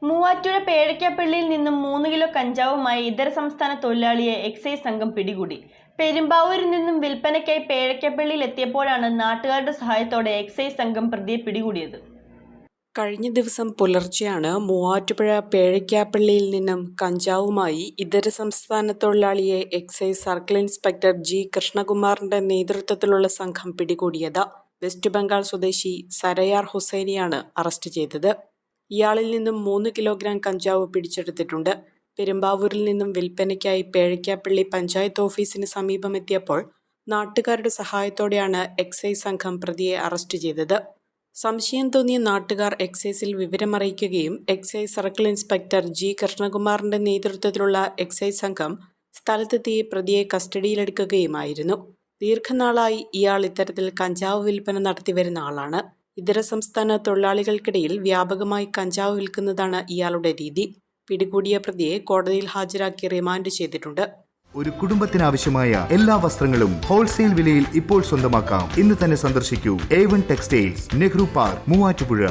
മൂവാറ്റുപുഴ പേഴയ്ക്കാപ്പള്ളിയിൽ നിന്നും 3 കിലോ കഞ്ചാവുമായി ഇതര സംസ്ഥാന തൊഴിലാളിയെ എക്സൈസ് സംഘം പിടികൂടി. പെരുമ്പാവൂരിൽ നിന്നും വിൽപ്പനയ്ക്കായി പേഴയ്ക്കാപ്പള്ളിയിൽ എത്തിയപ്പോഴാണ് നാട്ടുകാരുടെ സഹായത്തോടെ എക്സൈസ് സംഘം പ്രതിയെ പിടികൂടിയത്. കഴിഞ്ഞ ദിവസം പുലർച്ചെയാണ് മൂവാറ്റുപുഴ പേഴയ്ക്കാപ്പള്ളിയിൽ നിന്നും കഞ്ചാവുമായി ഇതര സംസ്ഥാന തൊഴിലാളിയെ എക്സൈസ് സർക്കിൾ ഇൻസ്പെക്ടർ ജി കൃഷ്ണകുമാറിന്റെ നേതൃത്വത്തിലുള്ള സംഘം പിടികൂടിയത്. വെസ്റ്റ് ബംഗാൾ സ്വദേശി സരയാർ ഹുസൈനെയാണ് അറസ്റ്റ് ചെയ്തത്. ഇയാളിൽ നിന്നും 3 കിലോഗ്രാം കഞ്ചാവ് പിടിച്ചെടുത്തിട്ടുണ്ട്. പെരുമ്പാവൂരിൽ നിന്നും വിൽപ്പനയ്ക്കായി പേഴയ്ക്കാപ്പള്ളി പഞ്ചായത്ത് ഓഫീസിന് സമീപമെത്തിയപ്പോൾ നാട്ടുകാരുടെ സഹായത്തോടെയാണ് എക്സൈസ് സംഘം പ്രതിയെ അറസ്റ്റ് ചെയ്തത്. സംശയം തോന്നിയ നാട്ടുകാർ എക്സൈസിൽ വിവരമറിയിക്കുകയും എക്സൈസ് സർക്കിൾ ഇൻസ്പെക്ടർ ജി കൃഷ്ണകുമാറിന്റെ നേതൃത്വത്തിലുള്ള എക്സൈസ് സംഘം സ്ഥലത്തെത്തി പ്രതിയെ കസ്റ്റഡിയിലെടുക്കുകയുമായിരുന്നു. ദീർഘനാളായി ഇയാൾ ഇത്തരത്തിൽ കഞ്ചാവ് വിൽപ്പന നടത്തിവരുന്ന ആളാണ്. ഇതര സംസ്ഥാന തൊഴിലാളികൾക്കിടയിൽ വ്യാപകമായി കഞ്ചാവ് വിൽക്കുന്നതാണ് ഇയാളുടെ രീതി. പിടികൂടിയ പ്രതിയെ കോടതിയിൽ ഹാജരാക്കി റിമാൻഡ് ചെയ്തിട്ടുണ്ട്. ഒരു കുടുംബത്തിനാവശ്യമായ എല്ലാ വസ്ത്രങ്ങളും ഹോൾസെയിൽ വിലയിൽ ഇപ്പോൾ സ്വന്തമാക്കാം. ഇന്ന് തന്നെ സന്ദർശിക്കൂ A1 textiles, Nehru park, Muvattupuzha.